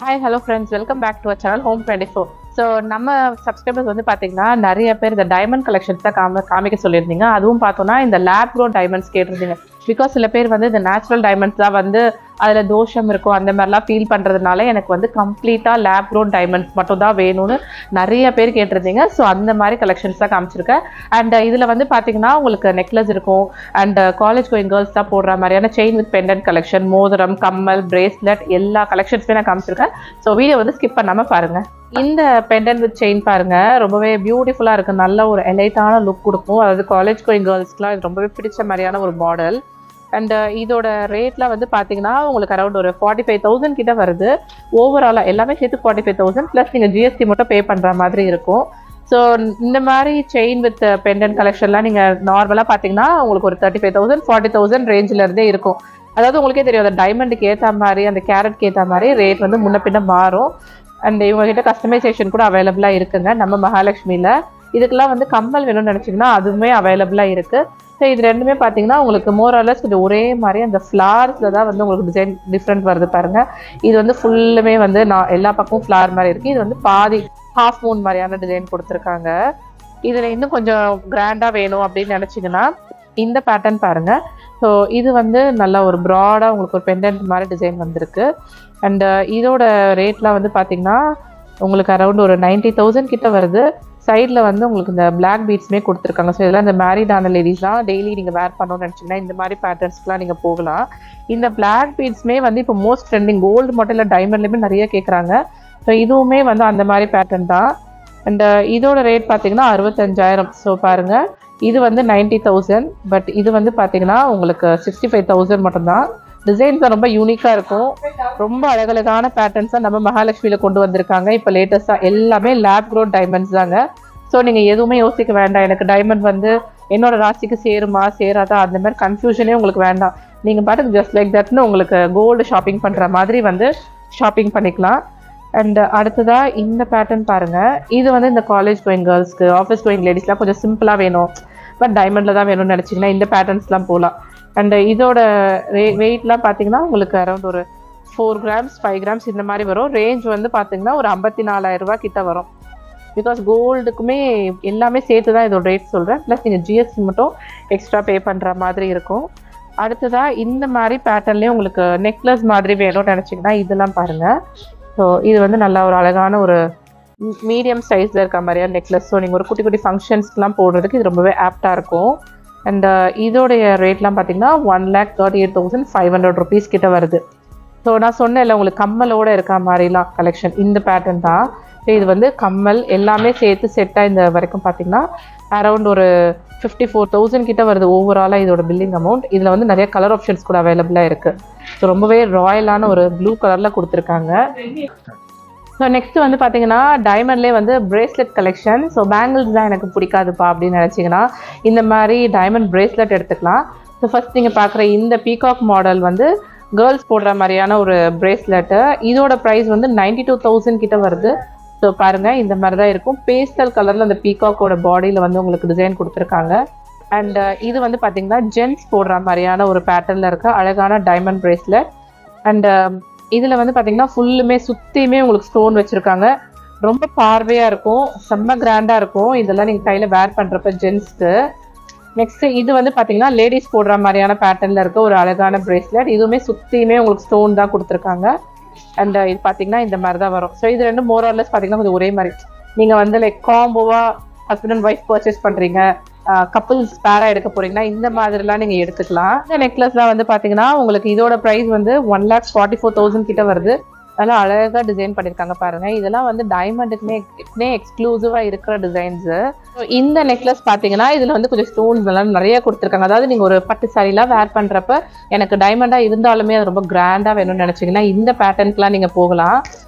Hi hello friends, welcome back to our channel home 24. So நம்ம subscribers வந்து பார்த்தீங்கன்னா நிறைய பேர் இந்த டைமண்ட் கலெக்ஷன்ஸ் தான் காமிக்க சொல்லியிருந்தீங்க. அதுவும் பார்த்தோன்னா இந்த லேப் க்ரோன் டைமண்ட்ஸ் கேட்டிருந்தீங்க. பிகாஸ் சில பேர் வந்து இந்த நேச்சுரல் டைமண்ட்ஸ் தான் வந்து அதில் தோஷம் இருக்கும் அந்த மாதிரிலாம் ஃபீல் பண்ணுறதுனால எனக்கு வந்து கம்ப்ளீட்டாக லேப் க்ரோன் டைமண்ட்ஸ் மட்டும் தான் வேணும்னு நிறைய பேர் கேட்டிருந்தீங்க. ஸோ அந்த மாதிரி கலெக்ஷன்ஸ் தான் காமிச்சிருக்கேன். அண்ட் இதில் வந்து பார்த்தீங்கன்னா உங்களுக்கு நெக்லஸ் இருக்கும். அண்ட் காலேஜ் கோயிங் கேர்ள்ஸ் தான் போடுற மாதிரியான செயின் வித் பெண்டன்ட் கலெக்ஷன், மோதிரம், கம்மல், பிரேஸ்லெட் எல்லா கலெக்ஷன்ஸுமே நான் காமிச்சிருக்கேன். ஸோ வீடியோ வந்து ஸ்கிப் பண்ணாமல் பாருங்கள். இந்த பெண்டன்ட் வித் செயின் பாருங்க, ரொம்பவே பியூட்டிஃபுல்லாக இருக்குது. நல்ல ஒரு எலைட்டான லுக் கொடுக்கும். அதாவது காலேஜ் கோயிங் கேர்ள்ஸ்க்குலாம் இது ரொம்பவே பிடிச்ச மாதிரியான ஒரு மாடல். அண்ட் இதோட ரேட்லாம் வந்து பார்த்தீங்கன்னா உங்களுக்கு அரௌண்ட் ஒரு 45,000 கிட்ட வருது. ஓவராலாக எல்லாமே சேர்த்து 45,000 ப்ளஸ் நீங்கள் ஜிஎஸ்டி மட்டும் பே பண்ணுற மாதிரி இருக்கும். ஸோ இந்த மாதிரி செயின் வித் பெண்டன்ட் கலெக்ஷன்லாம் நீங்கள் நார்மலாக பார்த்தீங்கன்னா உங்களுக்கு ஒரு 35,000 40,000 ரேஞ்சிலேருந்தே இருக்கும். அதாவது உங்களுக்கே தெரியும், அந்த டைமண்டுக்கு ஏற்ற மாதிரி அந்த கேரட்க்கு ஏற்ற மாதிரி ரேட் வந்து முன்ன பின்ன மாறும். அண்ட் இவங்ககிட்ட கஸ்டமைசேஷன் கூட அவைலபிளாக இருக்குங்க நம்ம மகாலட்சுமியில். இதுக்கெல்லாம் வந்து கம்மல் வேணும்னு நினச்சிங்கன்னா அதுவுமே அவைலபிளாக இருக்குது. ஸோ இது ரெண்டுமே பார்த்தீங்கன்னா உங்களுக்கு மோரலஸ் கொஞ்சம் ஒரே மாதிரி அந்த ஃப்ளார்ஸில் தான் வந்து உங்களுக்கு டிசைன் டிஃப்ரெண்ட் வருது பாருங்கள். இது வந்து ஃபுல்லுமே வந்து எல்லா பக்கமும் ஃப்ளார் மாதிரி இருக்குது. இது வந்து பாதி ஹாஃப் மூன் மாதிரியான டிசைன் கொடுத்துருக்காங்க. இதில் இன்னும் கொஞ்சம் கிராண்டாக வேணும் அப்படின்னு நினச்சிங்கன்னா இந்த பேட்டர்ன் பாருங்கள். ஸோ இது வந்து நல்லா ஒரு ப்ராடாக உங்களுக்கு ஒரு பெண்டன்ட் மாதிரி டிசைன் வந்திருக்கு. அண்ட் இதோட ரேட்லாம் வந்து பார்த்தீங்கன்னா உங்களுக்கு அரௌண்ட் ஒரு 90,000 கிட்ட வருது. சைடில் வந்து உங்களுக்கு இந்த பிளாக் பீட்ஸுமே கொடுத்துருக்காங்க. ஸோ இதெல்லாம் இந்த மேரிடான லேடிஸ்லாம் டெய்லி நீங்கள் வேர் பண்ணணும்னு நினச்சிங்கன்னா இந்த மாதிரி பேட்டர்ன்ஸ்க்குலாம் நீங்கள் போகலாம். இந்த பிளாக் பீட்ஸுமே வந்து இப்போ மோஸ்ட் ட்ரெண்டிங், கோல்டு மட்டும் இல்லை டைமண்ட்லேயுமே நிறைய கேட்குறாங்க. ஸோ இதுவுமே வந்து அந்த மாதிரி பேட்டர்ன் தான். அண்ட் இதோட ரேட் பார்த்தீங்கன்னா 65,000. ஸோ பாருங்கள், இது வந்து 90,000, பட் இது வந்து பார்த்தீங்கன்னா உங்களுக்கு 65,000 மட்டும்தான். டிசைன்ஸ் ரொம்ப யூனிக்காக இருக்கும். ரொம்ப அழகழகான பேட்டர்ன்ஸாக நம்ம மகாலட்சுமியில் கொண்டு வந்திருக்காங்க. இப்போ லேட்டஸ்ட்டாக எல்லாமே லேப் க்ரோன் டைமண்ட்ஸ் தாங்க. ஸோ நீங்கள் எதுவுமே யோசிக்க வேண்டாம், எனக்கு டைமண்ட் வந்து என்னோட ராசிக்கு சேருமா சேராதா அந்த மாதிரி கன்ஃபியூஷனே உங்களுக்கு வேண்டாம். நீங்கள் பாட்டுக்கு ஜஸ்ட் லைக் தட்னு உங்களுக்கு கோல்டு ஷாப்பிங் பண்ணுற மாதிரி வந்து ஷாப்பிங் பண்ணிக்கலாம். அண்ட் அடுத்ததாக இந்த பேட்டர்ன் பாருங்கள். இது வந்து இந்த காலேஜ் கோயிங் கேர்ள்ஸ்க்கு, ஆஃபீஸ் கோயிங் லேடிஸ்லாம் கொஞ்சம் சிம்பிளாக வேணும் பட் டைமண்டில் தான் வேணும்னு நினச்சிங்கன்னா இந்த பேட்டர்ன்ஸ்லாம் போகலாம். அண்ட் இதோட வெயிட்லாம் பார்த்தீங்கன்னா உங்களுக்கு அரௌண்ட் ஒரு 4 கிராம்ஸ் 5 கிராம்ஸ் இந்த மாதிரி வரும். ரேஞ்ச் வந்து பார்த்தீங்கன்னா ஒரு 54,000 ரூபா கிட்ட வரும். பிகாஸ் கோல்டுக்குமே எல்லாமே சேர்த்து தான் இதோட ரேட் சொல்கிறேன். ப்ளஸ் நீங்கள் ஜிஎஸ்டி மட்டும் எக்ஸ்ட்ரா பே பண்ணுற மாதிரி இருக்கும். அடுத்ததாக இந்த மாதிரி பேட்டர்ன்லேயே உங்களுக்கு நெக்லஸ் மாதிரி வேணும்னு நினச்சிங்கன்னா இதெல்லாம் பாருங்கள். ஸோ இது வந்து நல்லா ஒரு அழகான ஒரு மீடியம் சைஸில் இருக்க மாதிரியான நெக்லஸ். ஸோ நீங்கள் ஒரு குட்டி குட்டி ஃபங்க்ஷன்ஸ்க்குலாம் போடுறதுக்கு இது ரொம்பவே ஆப்டாக இருக்கும். அண்ட் இதோடைய ரேட்லாம் பார்த்தீங்கன்னா 1,38,500 ருபீஸ் கிட்ட வருது. ஸோ நான் சொன்னேன்ல உங்களுக்கு கம்மலோடு இருக்க மாதிரிலாம் கலெக்ஷன் இந்த பேட்டர்ன் தான். ஸோ இது வந்து கம்மல் எல்லாமே சேர்த்து செட்டாக இந்த வரைக்கும் பார்த்தீங்கன்னா அரௌண்ட் ஒரு 54,000 கிட்ட வருது ஓவராலாக இதோட பில்லிங் அமௌண்ட். இதில் வந்து நிறைய கலர் ஆப்ஷன்ஸ் கூட அவைலபிளாக இருக்குது. ஸோ ரொம்பவே ராயலான ஒரு ப்ளூ கலரில் கொடுத்துருக்காங்க. ஸோ நெக்ஸ்ட் வந்து பார்த்தீங்கன்னா டைமண்ட்லேயே வந்து பிரேஸ்லெட் கலெக்ஷன். ஸோ பேங்கிள்ஸ் தான் எனக்கு பிடிக்காதுப்பா அப்படின்னு நினச்சிங்கன்னா இந்த மாதிரி டைமண்ட் பிரேஸ்லெட் எடுத்துக்கலாம். ஸோ ஃபஸ்ட் நீங்கள் பார்க்குற இந்த பீகாக் மாடல் வந்து கேர்ள்ஸ் போடுற மாதிரியான ஒரு பிரேஸ்லெட்டு. இதோட ப்ரைஸ் வந்து 92,000 கிட்ட வருது. ஸோ பாருங்கள், இந்த மாதிரி தான் இருக்கும். பேஸ்டல் கலரில் அந்த பீகாக்கோட பாடியில் வந்து உங்களுக்கு டிசைன் கொடுத்துருக்காங்க. அண்ட் இது வந்து பார்த்தீங்கன்னா ஜென்ஸ் போடுற மாதிரியான ஒரு பேட்டர்னில் இருக்க அழகான டைமண்ட் பிரேஸ்லெட். அண்ட் இதில் வந்து பார்த்தீங்கன்னா ஃபுல்லுமே சுற்றியுமே உங்களுக்கு ஸ்டோன் வச்சுருக்காங்க. ரொம்ப பார்வையாக இருக்கும், செம்ம கிராண்டாக இருக்கும். இதெல்லாம் நீங்கள் கையில் வேர் பண்ணுறப்ப ஜென்ஸ்க்கு. நெக்ஸ்ட்டு இது வந்து பார்த்தீங்கன்னா லேடிஸ் போடுற மாதிரியான பேட்டர்னில் இருக்க ஒரு அழகான பிரேஸ்லெட். இதுவுமே சுற்றியுமே உங்களுக்கு ஸ்டோன் தான் கொடுத்துருக்காங்க. அண்ட் இது பார்த்தீங்கன்னா இந்த மாதிரி தான் வரும். ஸோ இது ரெண்டும் மோரலஸ் பார்த்தீங்கன்னா கொஞ்சம் ஒரே மாதிரி. நீங்கள் வந்து லைக் காம்போவாக ஹஸ்பண்ட் அண்ட் ஒய்ஃப் பர்ச்சேஸ் பண்ணுறீங்க, கப்புள்ஸ் பேராக எடுக்க போகிறீங்கன்னா இந்த மாதிரிலாம் நீங்கள் எடுத்துக்கலாம். இந்த நெக்லஸ்லாம் வந்து பார்த்தீங்கன்னா உங்களுக்கு இதோட ப்ரைஸ் வந்து 1,44,000 கிட்ட வருது. அதெல்லாம் அழகாக டிசைன் பண்ணியிருக்காங்க பாருங்கள். இதெல்லாம் வந்து டைமண்டுக்குமே எக்ஸ்க்ளூசிவாக இருக்கிற டிசைன்ஸு. ஸோ இந்த நெக்லஸ் பார்த்தீங்கன்னா இதில் வந்து கொஞ்சம் ஸ்டோன்ஸ் எல்லாம் நிறைய கொடுத்துருக்காங்க. அதாவது நீங்கள் ஒரு பட்டு சாரிலாம் வேர் பண்ணுறப்ப எனக்கு டைமண்டாக இருந்தாலுமே அது ரொம்ப கிராண்டாக வேணும்னு நினச்சிங்கன்னா இந்த பேட்டர்னுக்குலாம் நீங்கள் போகலாம்.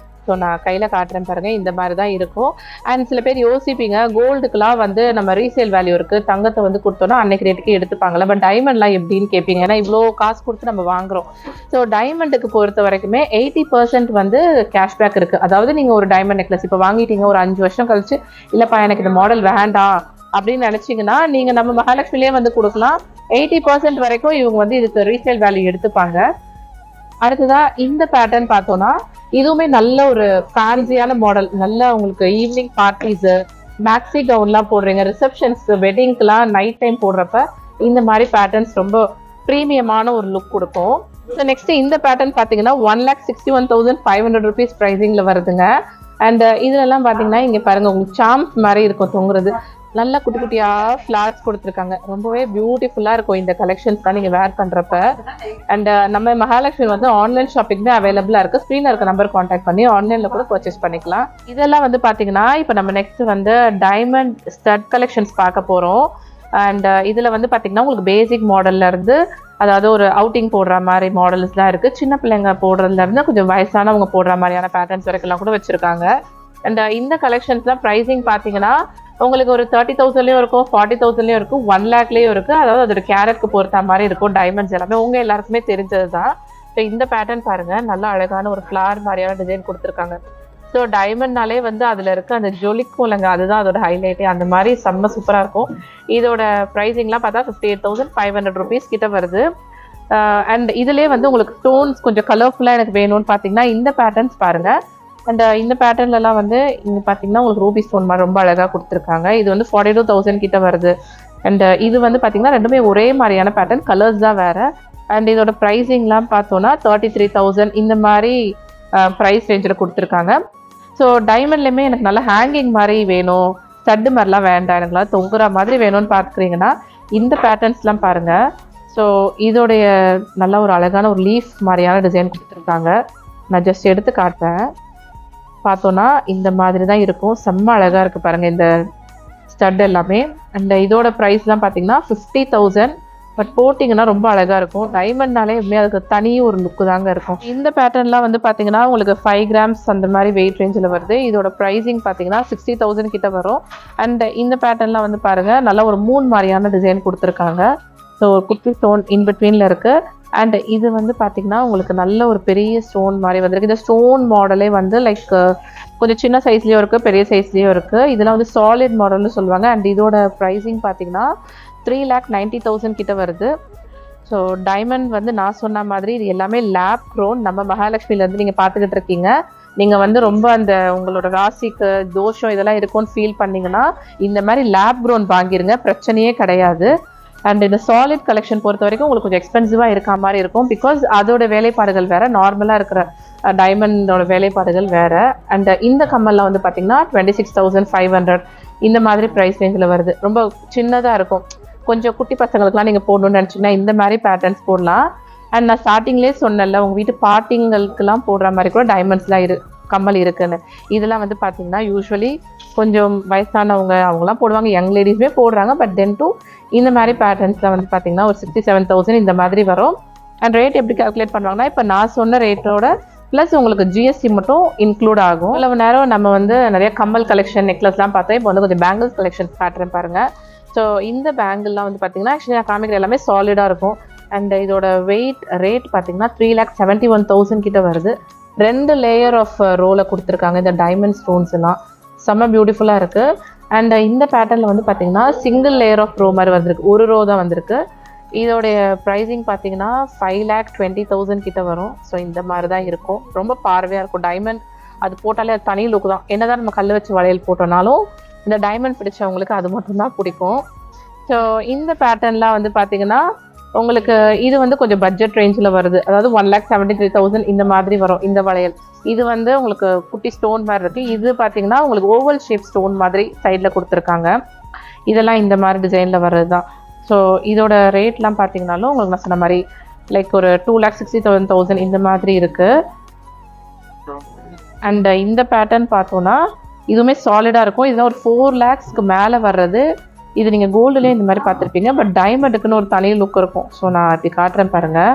ஸோ நான் கையில் காட்டுறேன் பாருங்கள், இந்த மாதிரி தான் இருக்கும். அண்ட் சில பேர் யோசிப்பீங்க, கோல்டுக்கெலாம் வந்து நம்ம ரீசேல் வேல்யூ இருக்குது, தங்கத்தை வந்து கொடுத்தோன்னா அன்னைக்கு ரேட்டுக்கு எடுத்துப்பாங்களா, பட் டைமண்ட்லாம் எப்படின்னு கேட்பீங்க. ஏன்னா இவ்வளோ காசு கொடுத்து நம்ம வாங்குகிறோம். ஸோ டைமண்டுக்கு பொறுத்த வரைக்குமே 80% வந்து கேஷ்பேக் இருக்குது. அதாவது நீங்கள் ஒரு டைமண்ட் நெக்லஸ் இப்போ வாங்கிட்டீங்க, ஒரு 5 வருஷம் கழிச்சு இல்லைப்பா எனக்கு இந்த மாடல் வேண்டாம் அப்படின்னு நினச்சிங்கன்னா நீங்கள் நம்ம மகாலட்சுமிலே வந்து கொடுக்கலாம். 80% வரைக்கும் இவங்க வந்து இதுக்கு ரீசேல் வேல்யூ எடுத்துப்பாங்க. அடுத்ததாக இந்த பேட்டர்ன் பார்த்தோன்னா இதுவுமே நல்ல ஒரு ஃபேன்சியான மாடல். நல்ல உங்களுக்கு ஈவினிங் பார்ட்டிஸ், மேக்ஸி கவுன்லாம் போடுறீங்க, ரிசப்ஷன்ஸ், வெட்டிங்க்குலாம் நைட் டைம் போடுறப்ப இந்த மாதிரி பேட்டர்ன்ஸ் ரொம்ப ப்ரீமியமான ஒரு லுக் கொடுக்கும். ஸோ நெக்ஸ்ட் இந்த பேட்டர்ன் பார்த்தீங்கன்னா 1,61,500 rupees ப்ரைஸிங்கில் வருதுங்க. அண்ட் இதுலலாம் பார்த்தீங்கன்னா இங்கே பாருங்க உங்களுக்கு சாம்ஸ் மாதிரி இருக்கும் தொங்குறது. நல்லா குட்டி குட்டியாக ஃப்ளார்ஸ் கொடுத்துருக்காங்க. ரொம்பவே பியூட்டிஃபுல்லாக இருக்கும் இந்த கலெக்ஷன்ஸ் தான் நீங்கள் வேர் பண்ணுறப்ப. அண்ட் நம்ம மகாலட்சுமி வந்து ஆன்லைன் ஷாப்பிங்மே அவைலபிளாக இருக்குது. ஸ்க்ரீனில் இருக்க நம்பர் காண்டாக்ட் பண்ணி ஆன்லைனில் கூட பர்ச்சேஸ் பண்ணிக்கலாம். இதெல்லாம் வந்து பார்த்தீங்கன்னா இப்போ நம்ம நெக்ஸ்ட் வந்து டைமண்ட் ஸ்டட் கலெக்ஷன்ஸ் பார்க்க போகிறோம். அண்ட் இதில் வந்து பார்த்தீங்கன்னா உங்களுக்கு பேசிக் மாடல்லேருந்து அதாவது ஒரு அவுட்டிங் போடுற மாதிரி மாடல்ஸ்லாம் இருக்குது. சின்ன பிள்ளைங்க போடுறதுலேருந்து கொஞ்சம் வயசானவங்க போடுற மாதிரியான பேட்டர்ன்ஸ் வரைக்கும்லாம் கூட வச்சுருக்காங்க. அண்ட் இந்த கலெக்ஷன்ஸ்லாம் ப்ரைஸிங் பார்த்தீங்கன்னா உங்களுக்கு ஒரு 30,000லேயும் இருக்கும், 40,000லேயும் இருக்கும், 1 lakh-லேயும் இருக்குது. அதாவது அதோட கேரட்க்கு பொறுத்த மாதிரி இருக்கும். டைமண்ட்ஸ் எல்லாமே உங்கள் எல்லாருக்குமே தெரிஞ்சது தான். ஸோ இந்த பேட்டர்ன் பாருங்கள், நல்லா அழகான ஒரு ஃப்ளார் மாதிரியான டிசைன் கொடுத்துருக்காங்க. ஸோ டைமண்ட்னாலே வந்து அதில் இருக்க அந்த ஜொலிக்கும் இல்லைங்க, அதுதான் அதோட ஹைலைட்டே. அந்த மாதிரி செம்ம சூப்பராக இருக்கும். இதோட ப்ரைஸிங்லாம் பார்த்தா 58,500 rupees கிட்ட வருது. அண்ட் இதுலேயே வந்து உங்களுக்கு ஸ்டோன்ஸ் கொஞ்சம் கலர்ஃபுல்லாக எனக்கு வேணும்னு பார்த்தீங்கன்னா இந்த பேட்டர்ன்ஸ் பாருங்கள். அண்ட் இந்த பேட்டர்ன்லலாம் வந்து இங்கே பார்த்தீங்கன்னா உங்களுக்கு ரூபி ஸ்டோன் மாதிரி ரொம்ப அழகாக கொடுத்துருக்காங்க. இது வந்து 42,000 கிட்ட வருது. அண்ட் இது வந்து பார்த்தீங்கன்னா ரெண்டுமே ஒரே மாதிரியான பேட்டர்ன், கலர்ஸ் தான் வேறு. அண்ட் இதோட ப்ரைஸிங்லாம் பார்த்தோன்னா 33,000 இந்த மாதிரி ப்ரைஸ் ரேஞ்சில் கொடுத்துருக்காங்க. ஸோ டைமண்ட்லேயுமே எனக்கு நல்லா ஹேங்கிங் மாதிரி வேணும், ஸ்டட்டு மாதிரிலாம் வேண்டாம், எனக்குலாம் தொங்குற மாதிரி வேணும்னு பார்க்குறீங்கன்னா இந்த பேட்டர்ன்ஸ்லாம் பாருங்கள். ஸோ இதோடைய நல்ல ஒரு அழகான ஒரு லீஃப் மாதிரியான டிசைன் கொடுத்துருக்காங்க. நான் ஜஸ்ட் எடுத்து காட்டுறேன். பார்த்தோன்னா இந்த மாதிரி தான் இருக்கும். செம்ம அழகாக இருக்குது பாருங்கள் இந்த ஸ்டட் எல்லாமே. அண்ட் இதோட ப்ரைஸ்லாம் பார்த்தீங்கன்னா 50,000. பட் போட்டிங்கன்னா ரொம்ப அழகாக இருக்கும். டைமண்ட்னாலே எப்பவுமே அதுக்கு தனி ஒரு லுக்கு தாங்க இருக்கும். இந்த பேட்டர்ன்லாம் வந்து பார்த்தீங்கன்னா உங்களுக்கு 5 grams அந்த மாதிரி வெயிட் ரேஞ்சில் வருது. இதோட ப்ரைஸிங் பார்த்தீங்கன்னா 60,000 கிட்ட வரும். அண்ட் இந்த பேட்டர்ன்லாம் வந்து பாருங்கள் நல்லா ஒரு மூன் மாதிரியான டிசைன் கொடுத்துருக்காங்க. ஸோ ஒரு குட்டி ஸ்டோன் இன்பிட்வீனில் இருக்குது. அண்ட் இது வந்து பார்த்தீங்கன்னா உங்களுக்கு நல்ல ஒரு பெரிய ஸ்டோன் மாதிரி வந்திருக்கு. இந்த ஸ்டோன் மாடலே வந்து லைக் கொஞ்சம் சின்ன சைஸ்லேயும் இருக்குது, பெரிய சைஸ்லேயும் இருக்குது. இதெல்லாம் வந்து சாலிட் மாடல்னு சொல்லுவாங்க. அண்ட் இதோட ப்ரைஸிங் பார்த்தீங்கன்னா 3,90,000 கிட்ட வருது. ஸோ டைமண்ட் வந்து நான் சொன்ன மாதிரி இது எல்லாமே லேப் க்ரோன். நம்ம மகாலட்சுமிலேருந்து நீங்கள் பார்த்துக்கிட்டு இருக்கீங்க. நீங்கள் வந்து ரொம்ப அந்த உங்களோட ராசிக்கு தோஷம் இதெல்லாம் இருக்கும்னு ஃபீல் பண்ணிங்கன்னா இந்த மாதிரி லேப் க்ரோன் வாங்கிருங்க, பிரச்சனையே கிடையாது. அண்ட் இந்த சாலிட் கலெக்ஷன் பொறுத்த வரைக்கும் உங்களுக்கு கொஞ்சம் எக்ஸ்பென்சிவாக இருக்க மாதிரி இருக்கும். பிகாஸ் அதோட வேலைப்பாடுகள் வேறு, நார்மலாக இருக்கிற டைமண்டோட வேலைப்பாடுகள் வேறு. அண்ட் இந்த கம்மலில் வந்து பார்த்தீங்கன்னா 26,500 இந்த மாதிரி ப்ரைஸ் ரேஞ்சில் வருது. ரொம்ப சின்னதாக இருக்கும். கொஞ்சம் குட்டி பசங்களுக்குலாம் நீங்கள் போடணும்னு நினச்சிங்கன்னா இந்த மாதிரி பேட்டர்ன்ஸ் போடலாம். அண்ட் நான் ஸ்டார்டிங்லேயே சொன்னேன்ல உங்கள் வீட்டு பார்ட்டிங்களுக்கெல்லாம் போடுற மாதிரி கூட டைமண்ட்ஸ்லாம் கம்மல் இருக்குன்னு. இதெல்லாம் வந்து பார்த்தீங்கன்னா யூஸ்வலி கொஞ்சம் வயசானவங்க அவங்களாம் போடுவாங்க, யங் லேடிஸுமே போடுறாங்க. பட் தென் டூ இந்த மாதிரி பேட்டர்ன்ஸ்லாம் வந்து பார்த்தீங்கன்னா ஒரு 67,000 இந்த மாதிரி வரும். அண்ட் ரேட் எப்படி கால்குலேட் பண்ணுவாங்கன்னா இப்போ நான் சொன்ன ரேட்டோட ப்ளஸ் உங்களுக்கு ஜிஎஸ்டி மட்டும் இன்க்ளூட் ஆகும். இவ்வளவு நேரம் நம்ம வந்து நிறைய கம்மல் கலெக்ஷன், நெக்லஸ்லாம் பார்த்தோம். இப்போ வந்து கொஞ்சம் பேங்கிள்ஸ் கலெக்ஷன்ஸ் காட்டுறேன் பாருங்கள். ஸோ இந்த பேங்கிள்லாம் வந்து பார்த்தீங்கன்னா ஆக்சுவலி நான் காமிக்கிற எல்லாமே சாலிடாக இருக்கும். அண்ட் இதோட ரேட் பார்த்தீங்கன்னா 3,71,000 கிட்ட வருது. 2 லேயர் ஆஃப் ரோலை கொடுத்துருக்காங்க. இந்த டைமண்ட் ஸ்டோன்ஸ் எல்லாம் செம்ம பியூட்டிஃபுல்லாக இருக்குது. அண்ட் இந்த பேட்டர்னில் வந்து பார்த்தீங்கன்னா சிங்கிள் லேயர் ஆஃப் ரோ மாதிரி வந்திருக்கு, ஒரு ரோ தான் வந்திருக்கு. இதோடைய ப்ரைஸிங் பார்த்தீங்கன்னா 5,20,000 கிட்ட வரும். ஸோ இந்த மாதிரி தான் இருக்கும். ரொம்ப பார்வையாக இருக்கும். டைமண்ட் அது போட்டாலே அது தனி லுக் தான். என்னதான் நம்ம கல் வச்சு வளையல் போட்டோம்னாலும் இந்த டைமண்ட் பிடிச்சவங்களுக்கு அது மட்டும்தான் பிடிக்கும். ஸோ இந்த பேட்டர்ன்லாம் வந்து பார்த்தீங்கன்னா உங்களுக்கு இது வந்து கொஞ்சம் பட்ஜெட் ரேஞ்சில் வருது. அதாவது 1,73,000 இந்த மாதிரி வரும் இந்த வளையல். இது வந்து உங்களுக்கு குட்டி ஸ்டோன் மாதிரி இருக்குது. இது பார்த்தீங்கன்னா உங்களுக்கு ஓவல் ஷேப் ஸ்டோன் மாதிரி சைடில் கொடுத்துருக்காங்க. இதெல்லாம் இந்த மாதிரி டிசைனில் வர்றது தான். ஸோ இதோட ரேட்லாம் பார்த்தீங்கன்னாலும் உங்களுக்கு நான் சொன்ன மாதிரி லைக் ஒரு 2,67,000 இந்த மாதிரி இருக்குது. அண்ட் இந்த பேட்டர்ன் பார்த்தோன்னா இதுவுமே சாலிடாக இருக்கும். இதுதான் ஒரு 4 lakhsக்கு மேலே வர்றது. இது நீங்கள் கோல்டுலேயே இந்த மாதிரி பார்த்துருப்பீங்க. பட் டைமண்டுக்குன்னு ஒரு தனி லுக் இருக்கும். ஸோ நான் இப்படி காட்டுறேன் பாருங்கள்.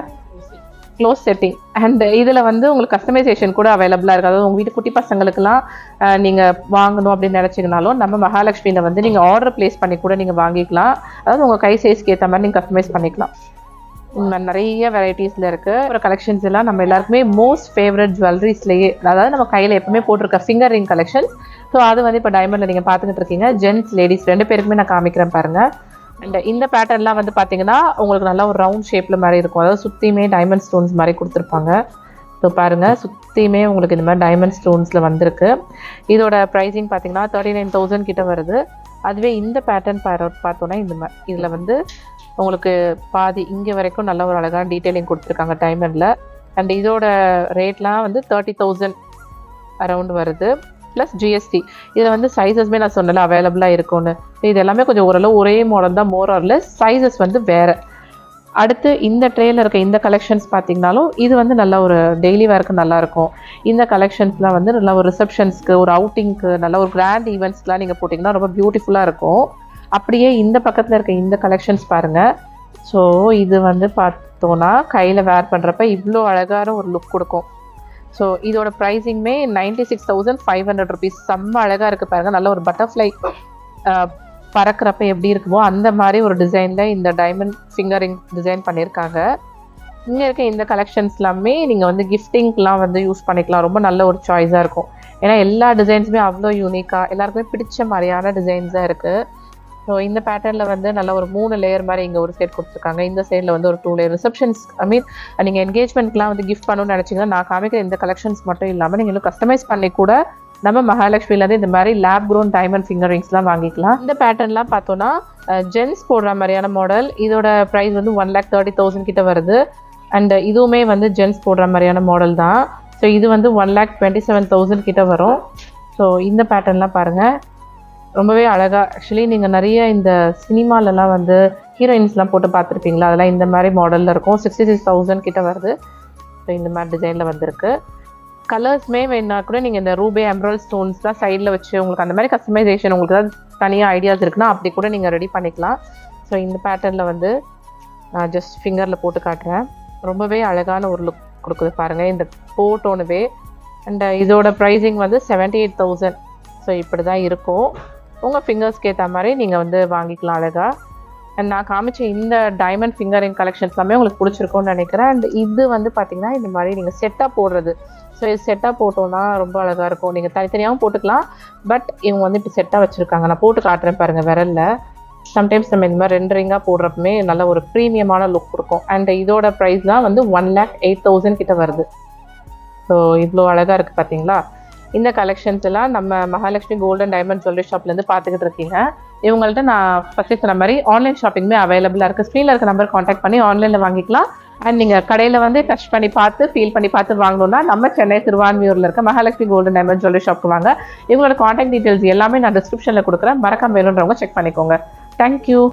க்ளோஸ் செட்டிங் அண்ட் இதில் வந்து உங்களுக்கு கஸ்டமைசேஷன் கூட அவைலபிளாக இருக்குது. அதாவது உங்கள் வீட்டு குட்டி பசங்களுக்குலாம் நீங்கள் வாங்கணும் அப்படின்னு நினச்சிங்கனாலும் நம்ம மகாலட்சுமியில் வந்து நீங்கள் ஆர்டர் ப்ளேஸ் பண்ணி கூட நீங்கள் வாங்கிக்கலாம். அதாவது உங்கள் கை சைஸ்க்கு ஏற்ற மாதிரி நீங்கள் கஸ்டமைஸ் பண்ணிக்கலாம். நிறைய வெரைட்டிஸில் இருக்குது. ஒரு கலெக்ஷன்ஸ் எல்லாம் நம்ம எல்லாருக்குமே மோஸ்ட் ஃபேவரட் ஜுவல்லரிஸ்லேயே, அதாவது நம்ம கையில் எப்பவுமே போட்டிருக்க ஃபிங்கர் ரிங் கலெக்ஷன்ஸ். ஸோ அது வந்து இப்போ டைமண்டில் நீங்கள் பார்த்துக்கிட்டு இருக்கீங்க. ஜென்ட்ஸ் லேடிஸ் 2 பேருக்குமே நான் காமிக்கிறேன் பாருங்கள். அண்ட் இந்த பேட்டர்ன்லாம் வந்து பார்த்தீங்கன்னா உங்களுக்கு நல்லா ஒரு ரவுண்ட் ஷேப்பில் மாதிரி இருக்கும். அதாவது சுற்றியுமே டைமண்ட் ஸ்டோன்ஸ் மாதிரி கொடுத்துருப்பாங்க. ஸோ பாருங்கள் சுற்றியுமே உங்களுக்கு இந்த மாதிரி டைமண்ட் ஸ்டோன்ஸில் வந்திருக்கு. இதோட ப்ரைஸிங் பார்த்தீங்கன்னா 39,000 கிட்ட வருது. அதுவே இந்த பேட்டர்ன் பார்த்தோன்னா இந்த மாதிரி இதில் வந்து உங்களுக்கு பாதி இங்கே வரைக்கும் நல்ல ஒரு அழகான டீட்டெயிலிங் கொடுத்துருக்காங்க டைமண்டில். அண்ட் இதோட ரேட்லாம் வந்து 30,000 அரௌண்ட் வருது ப்ளஸ் ஜிஎஸ்டி. இதில் வந்து சைஸஸ்மே நான் சொன்னல அவைலபிளாக இருக்கும்னு. இது எல்லாமே கொஞ்சம் ஓரளவு ஒரே மாடல் தான், மோர் ஆர் லெஸ். சைஸஸ் வந்து வேறு. அடுத்து இந்த ட்ரேயில் இருக்க இந்த கலெக்ஷன்ஸ் பார்த்தீங்கனாலும் இது வந்து நல்ல ஒரு டெய்லி வேருக்கு நல்லாயிருக்கும். இந்த கலெக்ஷன்ஸ்லாம் வந்து நல்ல ஒரு ரிசப்ஷன்ஸ்க்கு, ஒரு அவுட்டிங்க்கு, நல்ல ஒரு கிராண்ட் ஈவெண்ட்ஸ்லாம் நீங்கள் போட்டிங்கன்னா ரொம்ப பியூட்டிஃபுல்லாக இருக்கும். அப்படியே இந்த பக்கத்தில் இருக்க இந்த கலெக்ஷன்ஸ் பாருங்கள். ஸோ இது வந்து பார்த்தோன்னா கையில் வேர் பண்ணுறப்ப இவ்வளோ அழகான ஒரு லுக் கொடுக்கும். ஸோ இதோட ப்ரைஸிங்குமே 96,500 rupees. செம்ம அழகாக இருக்குது பாருங்கள். நல்ல ஒரு பட்டர்ஃப்ளை பறக்கிறப்ப எப்படி இருக்குமோ அந்த மாதிரி ஒரு டிசைனில் இந்த டைமண்ட் ஃபிங்கரிங் டிசைன் பண்ணியிருக்காங்க. இங்கே இருக்க இந்த கலெக்ஷன்ஸ் எல்லாமே நீங்கள் வந்து கிஃப்டிங்க்கெலாம் வந்து யூஸ் பண்ணிக்கலாம். ரொம்ப நல்ல ஒரு சாய்ஸாக இருக்கும். ஏன்னா எல்லா டிசைன்ஸுமே அவ்வளோ யூனிக்காக எல்லாருக்குமே பிடிச்ச மாதிரியான டிசைன்ஸ் தான் இருக்குது. ஸோ இந்த பேட்டர்னில் வந்து நல்ல ஒரு 3 லேயர் மாதிரி இங்கே ஒரு செட் கொடுத்துருக்காங்க. இந்த சைடில் வந்து ஒரு 2 லேயர் ரிசப்ஷன்ஸ். ஐ மீன் நீங்கள் என்கேஜ்மெண்ட்லாம் வந்து கிஃப்ட் பண்ணணும்னு நினச்சிங்கன்னா நான் காமிக்கிற இந்த கலெக்ஷன்ஸ் மட்டும் இல்லாமல் நீங்கள் இன்னும் கஸ்டமைஸ் பண்ணி கூட நம்ம மகாலட்சுமிலேருந்து இந்த மாதிரி லேப் க்ரோன் டைமண்ட் ஃபிங்கரிங்ஸ்லாம் வாங்கிக்கலாம். இந்த பேட்டர்ன்லாம் பார்த்தோன்னா ஜென்ஸ் போடுற மாதிரியான மாடல். இதோட ப்ரைஸ் வந்து 1,30,000 கிட்ட வருது. அண்ட் இதுவுமே வந்து ஜென்ஸ் போடுற மாதிரியான மாடல் தான். ஸோ இது வந்து 1,27,000 கிட்ட வரும். ஸோ இந்த பேட்டர்ன்லாம் பாருங்கள், ரொம்பவே அழகாக. ஆக்சுவலி நீங்கள் நிறைய இந்த சினிமாலெலாம் வந்து ஹீரோயின்ஸ்லாம் போட்டு பார்த்துருப்பீங்களா, அதெல்லாம் இந்த மாதிரி மாடலில் இருக்கும். 66,000 கிட்ட வருது. ஸோ இந்த மாதிரி டிசைனில் வந்திருக்கு. கலர்ஸ்மே வேணா கூட நீங்கள் இந்த ரூபே எம்ப்ராய்டரி ஸ்டோன்ஸ்லாம் சைடில் வச்சு உங்களுக்கு அந்த மாதிரி கஸ்டமைசேஷன் உங்களுக்கு ஏதாவது தனியாக ஐடியாஸ் இருக்குன்னா அப்படி கூட நீங்கள் ரெடி பண்ணிக்கலாம். ஸோ இந்த பேட்டர்னில் வந்து நான் ஜஸ்ட் ஃபிங்கரில் போட்டு காட்டுறேன். ரொம்பவே அழகான ஒரு லுக் கொடுக்குது பாருங்கள் இந்த போட்டோனுவே. அண்ட் இதோட ப்ரைஸிங் வந்து 78,000. ஸோ இப்படி தான் இருக்கும். உங்கள் ஃபிங்கர்ஸ்க்கு ஏற்ற மாதிரி நீங்கள் வந்து வாங்கிக்கலாம் அழகாக. அண்ட் நான் காமிச்ச இந்த டைமண்ட் ஃபிங்கரிங் கலெக்ஷன்ஸ் எல்லாமே உங்களுக்கு பிடிச்சிருக்கும்னு நினைக்கிறேன். அண்ட் இது வந்து பார்த்திங்கன்னா இந்த மாதிரி நீங்கள் செட்டாக போடுறது. ஸோ இது செட்டாக போட்டோன்னா ரொம்ப அழகாக இருக்கும். நீங்கள் தனித்தனியாகவும் போட்டுக்கலாம். பட் இவங்க வந்து இப்படி செட்டாக வச்சுருக்காங்க. நான் போட்டு காட்டுறேன் பாருங்கள் விரலில். சம்டைம்ஸ் நம்ம இந்த மாதிரி 2 ரிங்காக போடுறப்பமே நல்ல ஒரு ப்ரீமியமான லுக் கொடுக்கும். அண்ட் இதோட ப்ரைஸ் தான் வந்து 1,08,000 கிட்ட வருது. ஸோ இவ்வளோ அழகாக இருக்குது பார்த்தீங்களா. இந்த கலெக்ஷன்ஸ் எல்லாம் நம்ம மகாலட்சுமி கோல்டன் டைமண்ட் ஜுவல்லரி ஷாப்லேருந்து பார்த்துக்கிட்டு இருக்கீங்க. இவங்கள்ட்ட நான் ஃபஸ்ட்டு சொன்ன மாதிரி ஆன்லைன் ஷாப்பிங்குமே அவைலபிளாக இருக்குது. ஸ்க்ரீனில் இருக்க நம்பர் காண்டாக்ட் பண்ணி ஆன்லைனில் வாங்கிக்கலாம். அண்ட் நீங்கள் கடையில் வந்து டச் பண்ணி பார்த்து ஃபீல் பண்ணி பார்த்து வாங்கணுன்னா நம்ம சென்னை திருவான்மியூரில் இருக்க மகாலட்சுமி கோல்டன் டைமண்ட் ஜுவல்லரி ஷாப்க்கு வாங்க. இவங்களோட காண்டாக்ட் டீட்டெயில்ஸ் எல்லாமே நான் டிஸ்கிரிப்ஷனில் கொடுக்குறேன். மறக்காம வேணுன்றவங்க செக் பண்ணிக்கோங்க. தேங்க்யூ.